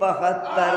72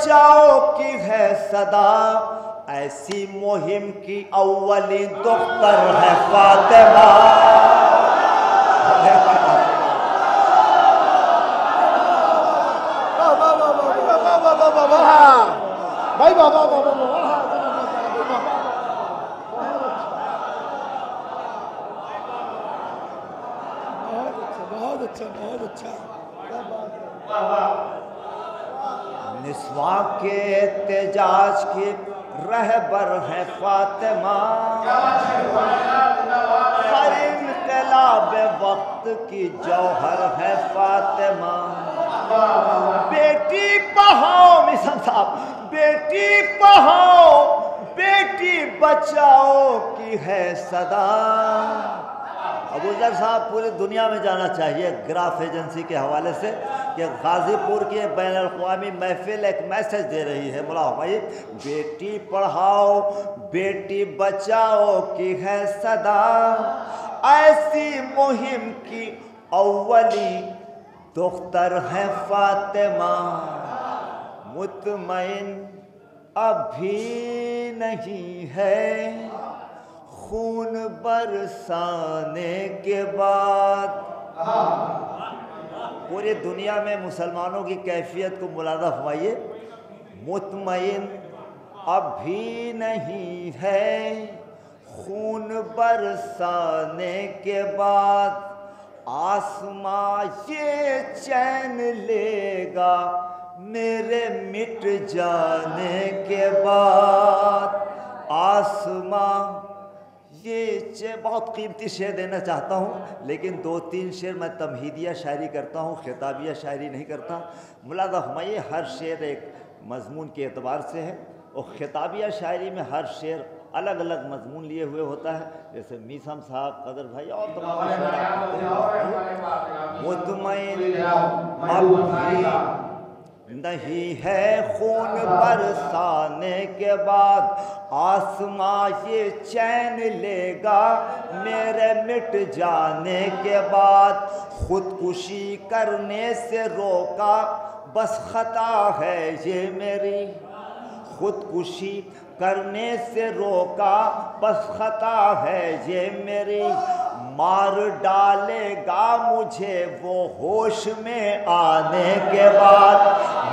بچاؤ کی ہے صدا، ایسی مہم کی اولین دختر ہے فاطمہ۔ بھائی بابا بابا بہت اچھا بہت اچھا۔ نسواں کے احتجاج کی رہبر ہے فاطمہ، ہر انقلاب وقت کی جوہر ہے فاطمہ۔ بیٹی پڑھاؤ مسلم صاحب، بیٹی پڑھاؤ بیٹی بچاؤ کی ہے صدا۔ ابوذر صاحب پوری دنیا میں جانا چاہیے گراف ایجنسی کے حوالے سے کہ غازی پور کی بین الاقوامی محفل ایک میسج دے رہی ہے، مولا بھائی بیٹی پڑھاؤ بیٹی بچاؤ کی ہے صدا، ایسی مہم کی اولی دختر ہے فاطمہ۔ مطمئن ابھی نہیں ہے خون برسانے کے بعد۔ پوری دنیا میں مسلمانوں کی کیفیت کو ملاحظہ فرمائیے، مطمئن ابھی نہیں ہے خون برسانے کے بعد، آسماں یہ چین لے گا میرے مٹ جانے کے بعد، آسماں یہ بہت قیمتی شعر دینا چاہتا ہوں لیکن 2-3 شعر میں تمہیدیہ شاعری کرتا ہوں، خطابیہ شاعری نہیں کرتا۔ ملاحظہ فرمائیے ہر شعر ایک مضمون کے اعتبار سے ہے، اور خطابیہ شاعری میں ہر شعر الگ الگ مضمون لیے ہوئے ہوتا ہے، جیسے میثم صاحب، قدر بھائی اور تمام مطمئن ابھی نہیں ہے خون برسانے کے بعد، آسماں یہ چین لے گا میرے مٹ جانے کے بعد، خودکشی کرنے سے روکا بس خطا ہے یہ میری، خودکشی کرنے سے روکا بس خطا ہے یہ میری، مار ڈالے گا مجھے وہ ہوش میں آنے کے بعد،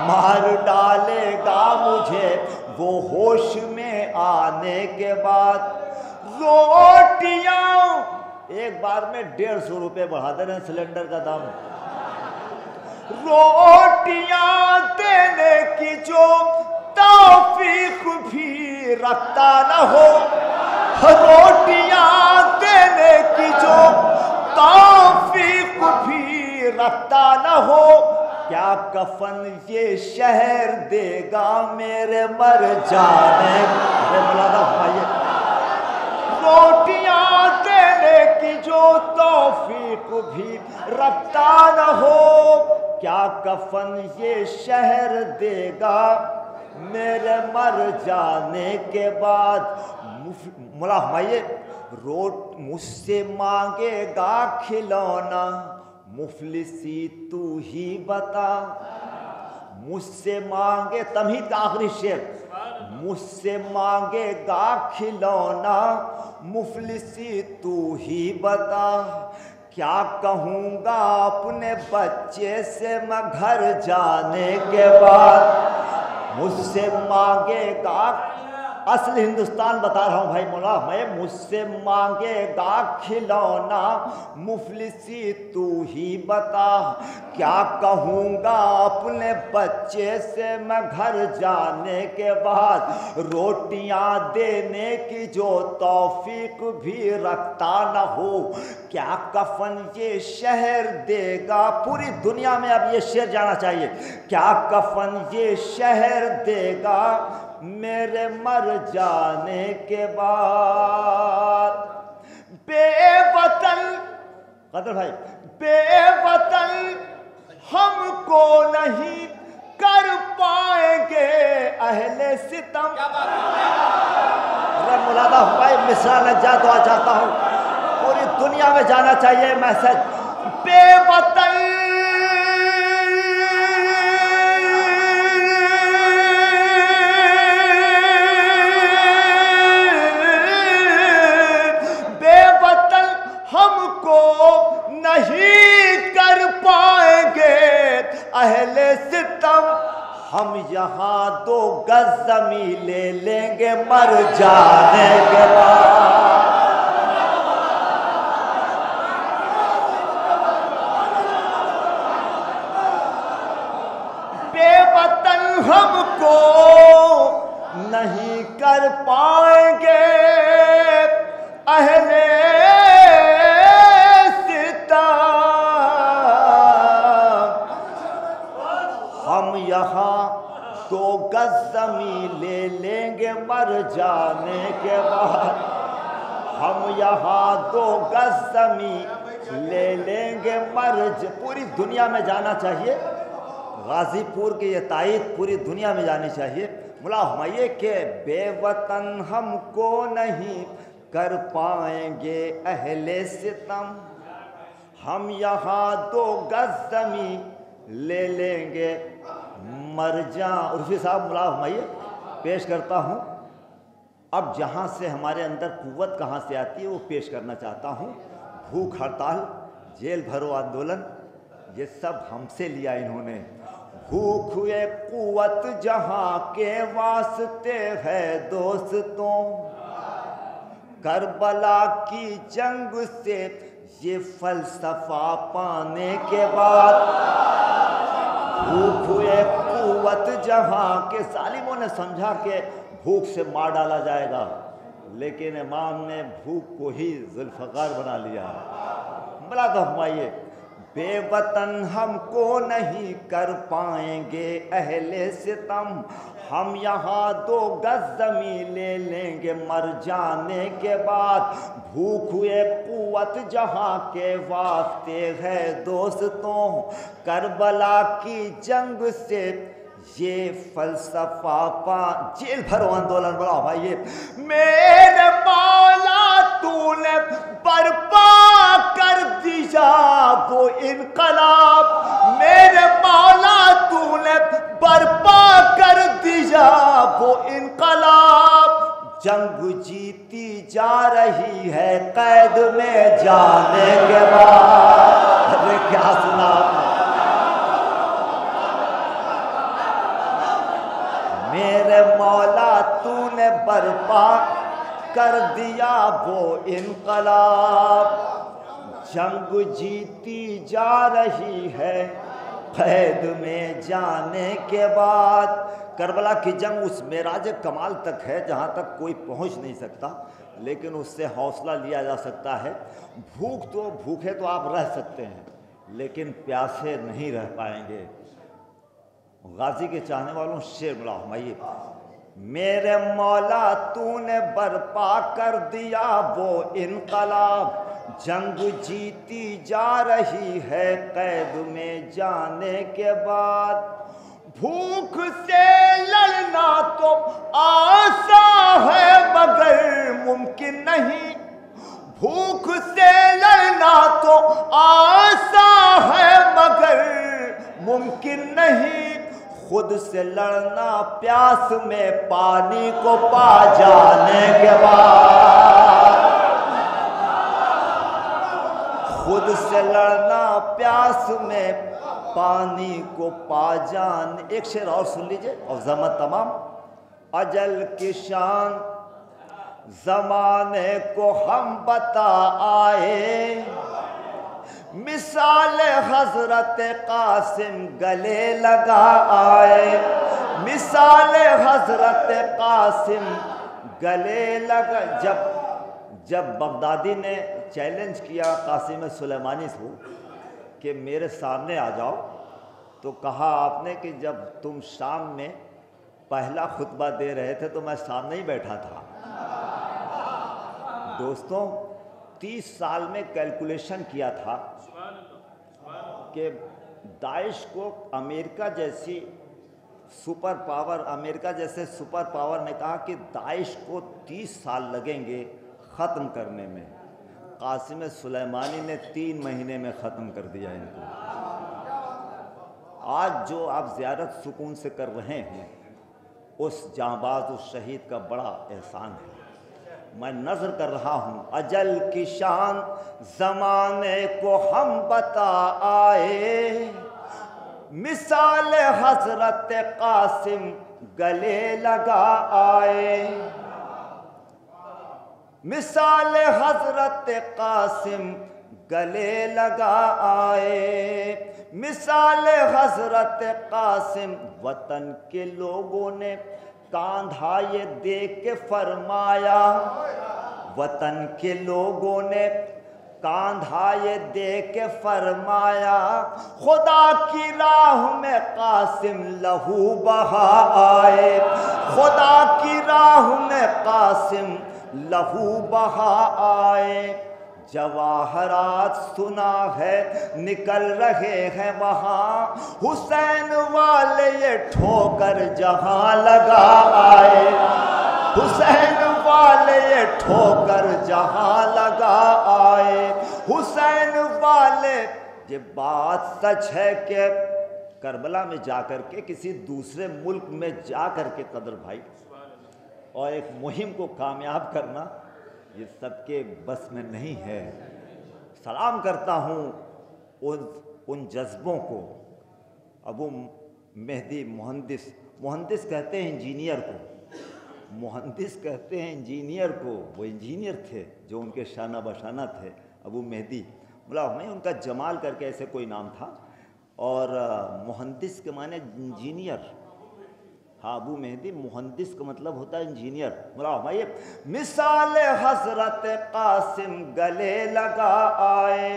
مار ڈالے گا مجھے وہ ہوش میں آنے کے بعد، روٹیاں ایک بار میں 150 روپے بڑھا دے رہے ہیں سلنڈر کا دام، روٹیاں دینے کی جو توفیق بھی رکھتا نہ ہو، روٹیاں دینے کی جو توفیق بھی رکھتا نہ ہو، کیا کفن یہ شہر دے گا میرے مر جانے، روٹیاں دینے کی جو توفیق بھی رکھتا نہ ہو، کیا کفن یہ شہر دے گا میرے مر جانے کے بعد، مولا ہمائیے مجھ سے مانگے گا کھلونا مفلسی تو ہی بتا، مجھ سے مانگے تمہید کا آخری شعر، مجھ سے مانگے گا کھلونا مفلسی تو ہی بتا، کیا کہوں گا اپنے بچے سے میں گھر جانے کے بعد، مجھ سے مانگے گا، اصل ہندوستان بتا رہا ہوں بھائی مولا، میں مجھ سے مانگے گا کھلونا مفلسی تو ہی بتا، کیا کہوں گا اپنے بچے سے میں گھر جانے کے بعد، روٹیاں دینے کی جو توفیق بھی رکھتا نہ ہو، کیا کفن یہ شہر دے گا، پوری دنیا میں اب یہ شعر جانا چاہیے، کیا کفن یہ شہر دے گا میرے مر جانے کے بعد، بے وطن قدر بھائی بے وطن ہم کو نہیں کر پائیں گے اہل ستم، میں مولانا بھائی مصرع نجا دعا چاہتا ہوں، پوری دنیا میں جانا چاہیے میسج، بے وطن ہم یہاں 2 گز زمین لے لیں گے مر جانے کے بعد. بے وطن ہم کو نہیں کر پائیں گے اہل یہاں 2 گز زمین لے لیں گے مر جانے کے بعد. ہم یہاں 2 گز زمین لے لیں گے پوری دنیا میں جانا چاہیے. غازی پور کی یہ تائید پوری دنیا میں جانی چاہیے. ملا ہمایہ کہ بے وطن ہم کو نہیں کر پائیں گے اہل ستم. ہم یہاں 2 گز زمین لے لیں گے مر جاں. عرفی صاحب ملا ہمایہ پیش کرتا ہوں. اب جہاں سے ہمارے اندر قوت کہاں سے آتی ہے وہ پیش کرنا چاہتا ہوں. بھوک ہڑتال، جیل بھرو آندولن، یہ سب ہم سے لیا انہوں نے. بھوک ہوئے قوت جہاں کے واسطے ہے دوستوں، کربلا کی جنگ سے یہ فلسفہ پانے کے بعد. بھوک ہوئے قوت جہاں کے ظالموں نے سمجھا کہ بھوک سے مار ڈالا جائے گا، لیکن امام نے بھوک کو ہی ذوالفقار بنا لیا. بلا تو ہمایہ بے وطن ہم کو نہیں کر پائیں گے اہل ستم. ہم یہاں 2 گز زمین لے لیں گے مر جانے کے بعد. بھوک ہوئے قوت جہاں کے واسطے ہے دوستوں، کربلا کی جنگ سے یہ فلسفہ جیل بھرو آندولن. بڑا بھائی میرے مولا تو نے برپا کر دیا وہ انقلاب. میرے مولا تو نے برپا کر دیا وہ انقلاب. جنگ جیتی جا رہی ہے قید میں جانے کے بعد. ارے کیا سنا میرے مولا تو نے برپا کر دیا وہ انقلاب. جنگ جیتی جا رہی ہے قید میں جانے کے بعد. کربلا کی جنگ اس معراج کمال تک ہے جہاں تک کوئی پہنچ نہیں سکتا، لیکن اس سے حوصلہ لیا جا سکتا ہے. بھوکے تو آپ رہ سکتے ہیں لیکن پیاسے نہیں رہ پائیں گے. غازی کے چاہنے والوں شعر ملا ہمایہ میرے مولا تو نے برپا کر دیا وہ انقلاب. جنگ جیتی جا رہی ہے قید میں جانے کے بعد. بھوک سے لڑنا تو آسان ہے مگر ممکن نہیں. بھوک سے لڑنا تو آسان ہے مگر ممکن نہیں. خود سے لڑنا پیاس میں پانی کو پا جانے کے بعد. خود سے لڑنا پیاس میں پانی کو پا جان. ایک شعر اور سن لیجئے اور زمت تمام. اجل کی شان زمانے کو ہم بتا آئے، مثال حضرت قاسم گلے لگا آئے. مثال حضرت قاسم گلے لگا. جب بغدادی نے چیلنج کیا قاسم سلیمانی سے کہ میرے سامنے آ جاؤ، تو کہا آپ نے کہ جب تم شام میں پہلا خطبہ دے رہے تھے تو میں سامنے ہی بیٹھا تھا. دوستوں 30 سال میں کیلکولیشن کیا تھا کہ داعش کو امریکہ جیسے سپر پاور نے کہا کہ داعش کو 30 سال لگیں گے ختم کرنے میں. قاسم سلیمانی نے 3 مہینے میں ختم کر دیا ان کو. آج جو آپ زیارت سکون سے کر رہے ہیں اس جانباز اس شہید کا بڑا احسان ہے. میں نظر کر رہا ہوں اجل کی شان زمانے کو ہم بتا آئے، مثال حضرت قاسم گلے لگا آئے، مثال حضرت قاسم گلے لگا آئے، مثال حضرت قاسم۔ وطن کے لوگوں نے کاندھا یہ دیکھ کے فرمایا، وطن کے لوگوں نے کاندھا یہ دیکھ کے فرمایا، خدا کی راہ میں قاسم لہو بہا آئے، خدا کی راہ میں قاسم لہو بہا آئے۔ جواہرات سنا ہے نکل رہے ہیں وہاں، حسین والے یہ ٹھوکر جہاں لگا آئے، حسین والے یہ ٹھوکر جہاں لگا آئے، حسین والے۔ یہ بات سچ ہے کہ کربلا میں جا کر کے، کسی دوسرے ملک میں جا کر کے قدر بھائی، اور ایک مہم کو کامیاب کرنا یہ سب کے بس میں نہیں ہے۔ سلام کرتا ہوں ان جذبوں کو۔ ابو مہدی مہندس، مہندس کہتے ہیں انجینئر کو، مہندس کہتے ہیں انجینئر کو، وہ انجینئر تھے جو ان کے شانہ بشانہ تھے۔ ابو مہدی ملا میں ان کا جمال کر کے ایسے کوئی نام تھا، اور مہندس کے معنی انجینئر۔ ہاں، ابو مہدی مہندس کا مطلب ہوتا ہے انجینئر۔ یہ مثال حضرت قاسم گلے لگا آئے،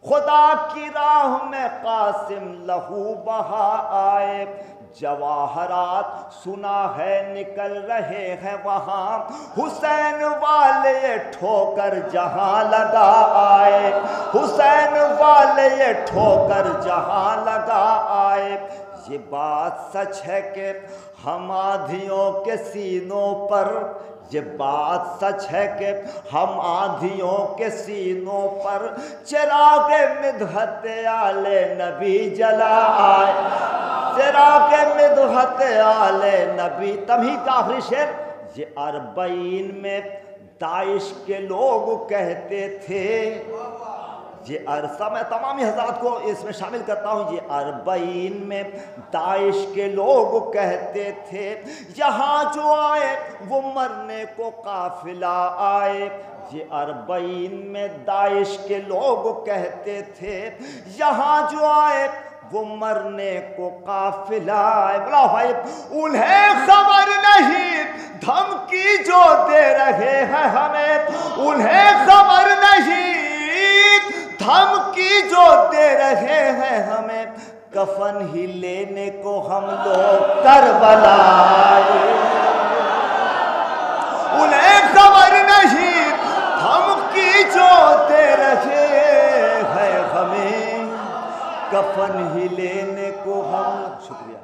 خدا کی راہ میں قاسم لہو بہا آئے، جواہرات سنا ہے نکل رہے ہیں وہاں، حسین والے ٹھوکر جہاں لگا آئے، حسین والے ٹھوکر جہاں لگا آئے۔ یہ بات سچ ہے کہ ہم آندھیوں کے سینوں پر، یہ بات سچ ہے کہ ہم آندھیوں کے سینوں پر چراغ مدحت آل نبی جلا آئے، چراغ مدحت آل نبی۔ تمہید کا آخری شعر، یہ اربعین میں داعش کے لوگ کہتے تھے، یہ عرصہ میں تمامی حضرات کو اس میں شامل کرتا ہوں، یہ اربعین میں داعش کے لوگ کہتے تھے، یہاں جو آئے وہ مرنے کو قافلہ آئے، یہ اربعین میں داعش کے لوگ کہتے تھے، یہاں جو آئے وہ مرنے کو قافلہ آئے۔ بلا بھائی، انہیں خبر نہیں دھمکی جو دے رہے ہیں ہمیں، انہیں خبر نہیں دھمکی جو دے رہے ہیں ہمیں، کفن ہی لینے کو ہم لوگ کربلا آئے، انہیں خبر نہیں دھمکی جو دے رہے ہیں ہمیں، کفن ہی لینے کو ہم۔ شکریہ۔